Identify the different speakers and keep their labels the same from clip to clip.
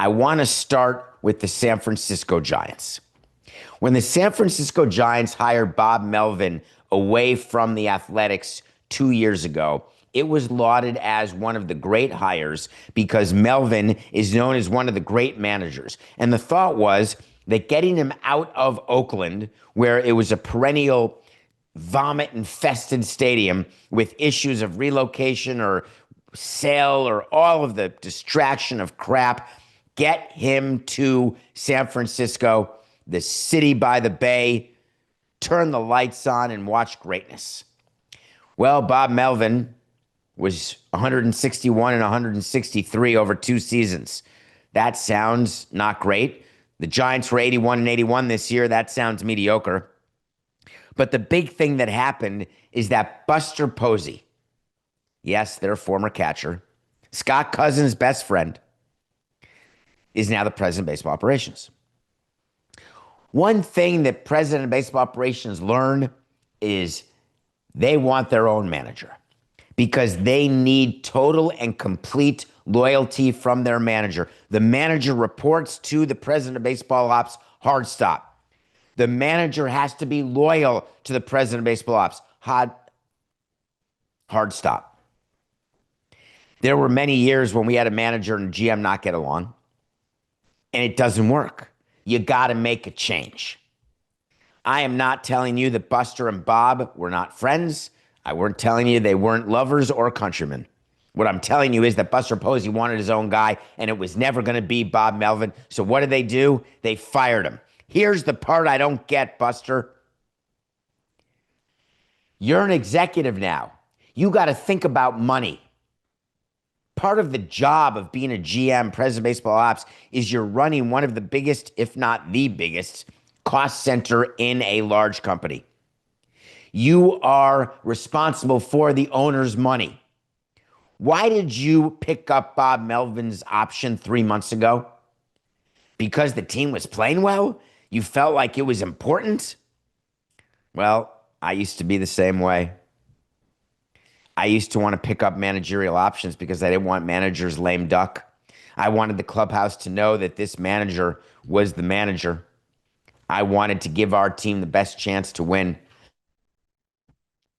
Speaker 1: I want to start with the San Francisco Giants. When the San Francisco Giants hired Bob Melvin away from the Athletics 2 years ago, it was lauded as one of the great hires because Melvin is known as one of the great managers. And the thought was that getting him out of Oakland, where it was a perennial vomit-infested stadium with issues of relocation or sale or all of the distraction of crap, get him to San Francisco, the city by the bay, turn the lights on and watch greatness. Well, Bob Melvin was 161 and 163 over 2 seasons. That sounds not great. The Giants were 81 and 81 this year. That sounds mediocre. But the big thing that happened is that Buster Posey, yes, their former catcher, Scott Cousins' best friend, is now the president of baseball operations. One thing that president of baseball operations learned is they want their own manager because they need total and complete loyalty from their manager. The manager reports to the president of baseball ops, hard stop. The manager has to be loyal to the president of baseball ops, hard stop. There were many years when we had a manager and a GM not get along, and it doesn't work. You got to make a change. I am not telling you that Buster and Bob were not friends. I weren't telling you they weren't lovers or countrymen. What I'm telling you is that Buster Posey wanted his own guy, and it was never going to be Bob Melvin. So what did they do? They fired him. Here's the part I don't get, Buster. You're an executive now. You got to think about money. Part of the job of being a GM, president of baseball ops, is you're running one of the biggest, if not the biggest, cost center in a large company. You are responsible for the owner's money. Why did you pick up Bob Melvin's option 3 months ago? Because the team was playing well? You felt like it was important? Well, I used to be the same way. I used to want to pick up managerial options because I didn't want managers lame duck. I wanted the clubhouse to know that this manager was the manager. I wanted to give our team the best chance to win.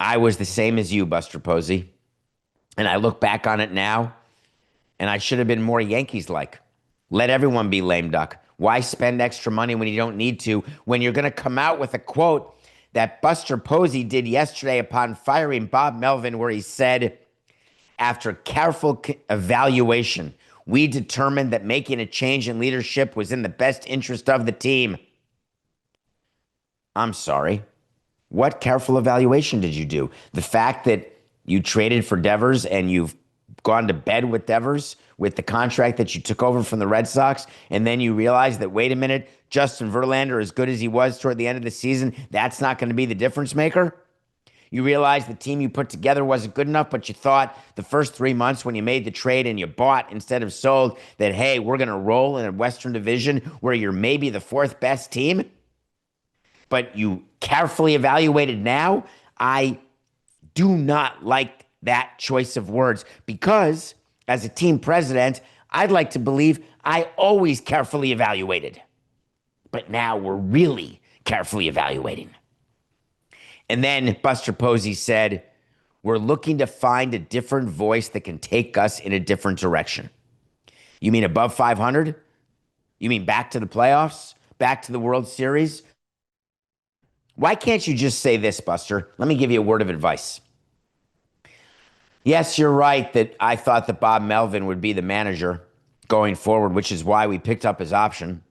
Speaker 1: I was the same as you, Buster Posey. And I look back on it now, and I should have been more Yankees-like. Let everyone be lame duck. Why spend extra money when you don't need to, when you're going to come out with a quote that Buster Posey did yesterday upon firing Bob Melvin, where he said, after careful evaluation, we determined that making a change in leadership was in the best interest of the team. I'm sorry. What careful evaluation did you do? The fact that you traded for Devers and you've gone to bed with Devers with the contract that you took over from the Red Sox, and then you realize that, wait a minute, Justin Verlander, as good as he was toward the end of the season, that's not going to be the difference maker? You realize the team you put together wasn't good enough, but you thought the first 3 months when you made the trade and you bought instead of sold that, hey, we're going to roll in a Western Division where you're maybe the fourth best team? But you carefully evaluated now? I do not like that choice of words because as a team president, I'd like to believe I always carefully evaluated. But now we're really carefully evaluating. And then Buster Posey said, we're looking to find a different voice that can take us in a different direction. You mean above 500? You mean back to the playoffs? Back to the World Series? Why can't you just say this, Buster? Let me give you a word of advice. Yes, you're right that I thought that Bob Melvin would be the manager going forward, which is why we picked up his option.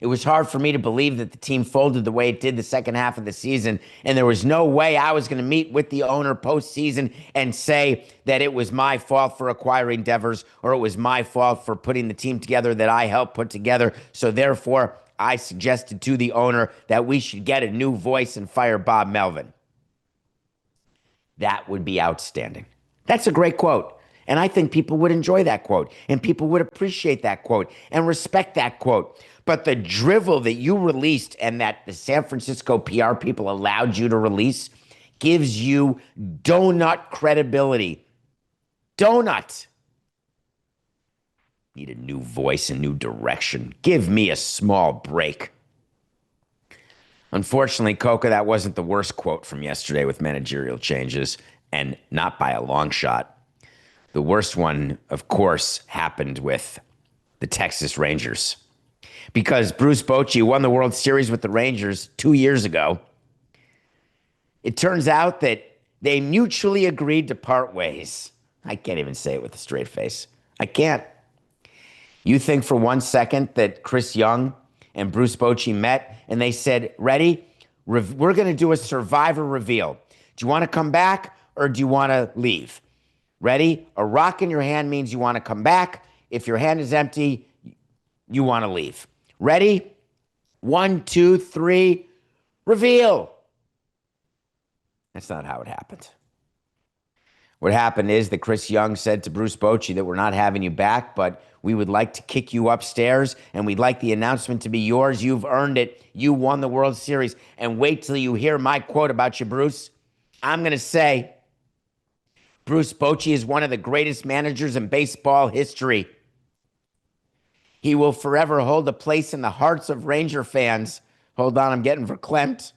Speaker 1: It was hard for me to believe that the team folded the way it did the second half of the season, and there was no way I was going to meet with the owner postseason and say that it was my fault for acquiring Devers or it was my fault for putting the team together that I helped put together. So therefore, I suggested to the owner that we should get a new voice and fire Bob Melvin. That would be outstanding. That's a great quote. And I think people would enjoy that quote. And people would appreciate that quote and respect that quote. But the drivel that you released and that the San Francisco PR people allowed you to release gives you donut credibility. Donut. Need a new voice, a new direction. Give me a small break. Unfortunately, Coca, that wasn't the worst quote from yesterday with managerial changes, and not by a long shot. The worst one, of course, happened with the Texas Rangers. Because Bruce Bochy won the World Series with the Rangers 2 years ago, it turns out that they mutually agreed to part ways. I can't even say it with a straight face. I can't. You think for 1 second that Chris Young and Bruce Bochy met and they said, ready? We're going to do a survivor reveal. Do you want to come back or do you want to leave? Ready? A rock in your hand means you want to come back. If your hand is empty, you want to leave. Ready? 1, 2, 3, reveal. That's not how it happened. What happened is that Chris Young said to Bruce Bochy that we're not having you back, but we would like to kick you upstairs, and we'd like the announcement to be yours. You've earned it. You won the World Series. And wait till you hear my quote about you, Bruce. I'm going to say, Bruce Bochy is one of the greatest managers in baseball history. He will forever hold a place in the hearts of Ranger fans. Hold on, I'm getting verklempt.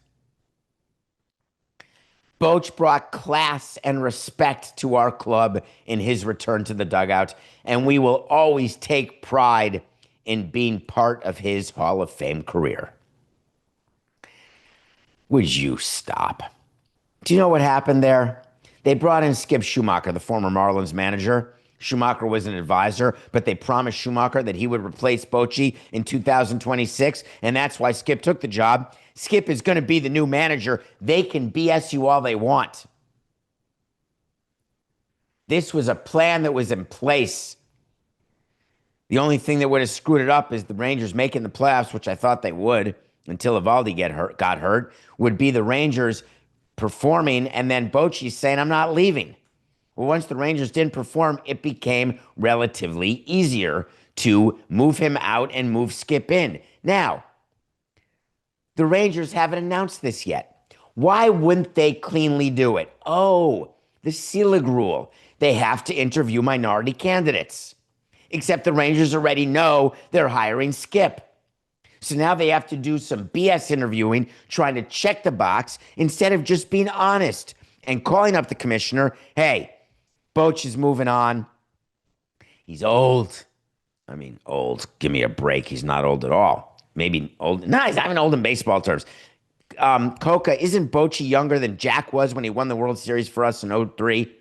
Speaker 1: Boch brought class and respect to our club in his return to the dugout, and we will always take pride in being part of his Hall of Fame career. Would you stop? Do you know what happened there? They brought in Skip Schumacher, the former Marlins manager. Schumacher was an advisor, but they promised Schumacher that he would replace Bochy in 2026, and that's why Skip took the job. Skip is going to be the new manager. They can BS you all they want. This was a plan that was in place. The only thing that would have screwed it up is the Rangers making the playoffs, which I thought they would until Eovaldi got hurt, would be the Rangers performing and then Bochy saying, I'm not leaving. Well, once the Rangers didn't perform, it became relatively easier to move him out and move Skip in. Now, the Rangers haven't announced this yet. Why wouldn't they cleanly do it? Oh, the Selig rule. They have to interview minority candidates. Except the Rangers already know they're hiring Skip. So now they have to do some BS interviewing, trying to check the box instead of just being honest and calling up the commissioner. Hey, Boch is moving on. He's old. I mean, old. Give me a break. He's not old at all. Maybe old. No, he's not even old in baseball terms. Coca, isn't Bochy younger than Jack was when he won the World Series for us in 2003?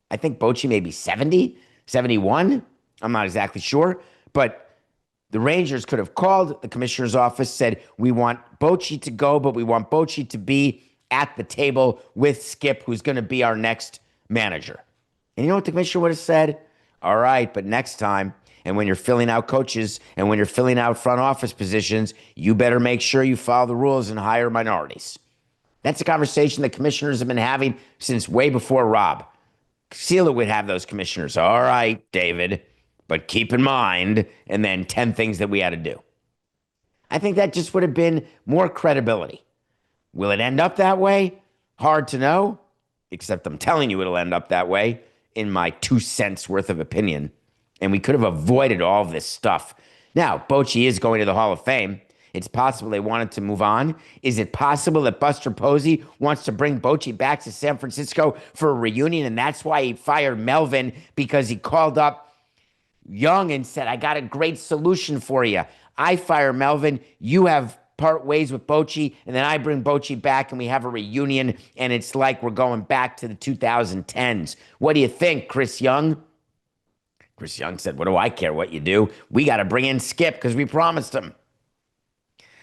Speaker 1: I think Bochy may be 70, 71. I'm not exactly sure. But the Rangers could have called the commissioner's office, said, we want Bochy to go, but we want Bochy to be at the table with Skip, who's going to be our next manager. And you know what the commissioner would have said? All right, but next time, and when you're filling out coaches and when you're filling out front office positions, you better make sure you follow the rules and hire minorities. That's a conversation that commissioners have been having since way before Rob. Seelig would have those commissioners. All right, David, but keep in mind, and then 10 things that we had to do. I think that just would have been more credibility. Will it end up that way? Hard to know, except I'm telling you it'll end up that way in my 2 cents worth of opinion. And we could have avoided all of this stuff. Now, Bochy is going to the Hall of Fame. It's possible they wanted to move on. Is it possible that Buster Posey wants to bring Bochy back to San Francisco for a reunion, and that's why he fired Melvin, because he called up Young and said, I got a great solution for you. I fire Melvin, you have part ways with Bochy, and then I bring Bochy back and we have a reunion, and it's like we're going back to the 2010s. What do you think, Chris Young? Chris Young said, what do I care what you do? We got to bring in Skip because we promised him.